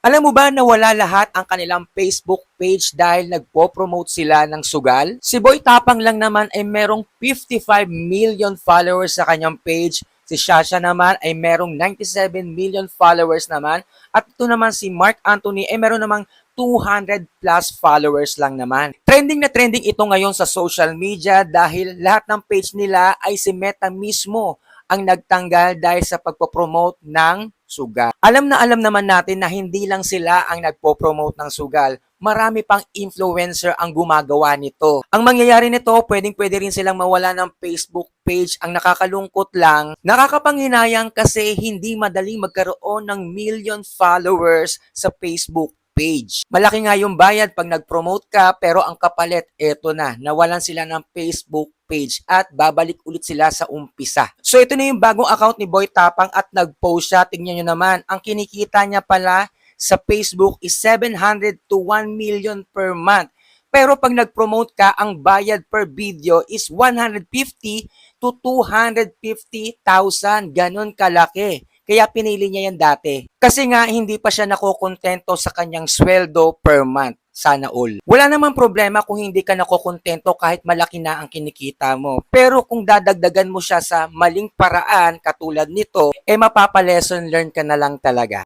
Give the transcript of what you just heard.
Alam mo ba na wala lahat ang kanilang Facebook page dahil nagpo-promote sila ng sugal? Si Boy Tapang lang naman ay merong 55 million followers sa kanyang page. Si Shasha naman ay merong 97 million followers naman. At ito naman si Mark Anthony ay meron namang 200 plus followers lang naman. Trending na trending ito ngayon sa social media dahil lahat ng page nila ay si Meta mismo ang nagtanggal dahil sa pagpopromote ng sugal. Alam na alam naman natin na hindi lang sila ang nagpo-promote ng sugal. Marami pang influencer ang gumagawa nito. Ang mangyayari nito, pwedeng-pwede rin silang mawala ng Facebook page. Ang nakakalungkot lang, nakakapanghinayang kasi hindi madaling magkaroon ng million followers sa Facebook page. Malaki nga yung bayad pag nag-promote ka pero ang kapalit, eto na, nawalan sila ng Facebook page at babalik ulit sila sa umpisa. So ito na yung bagong account ni Boy Tapang at nag-post siya. Tingnan nyo naman, ang kinikita niya pala sa Facebook is 700 to 1 million per month. Pero pag nag-promote ka, ang bayad per video is 150 to 250,000. Ganon kalaki. Kaya pinili niya yan dati. Kasi nga hindi pa siya nakokontento sa kanyang sweldo per month. Sana all. Wala namang problema kung hindi ka nakokontento kahit malaki na ang kinikita mo. Pero kung dadagdagan mo siya sa maling paraan katulad nito, mapapa-lesson learn ka na lang talaga.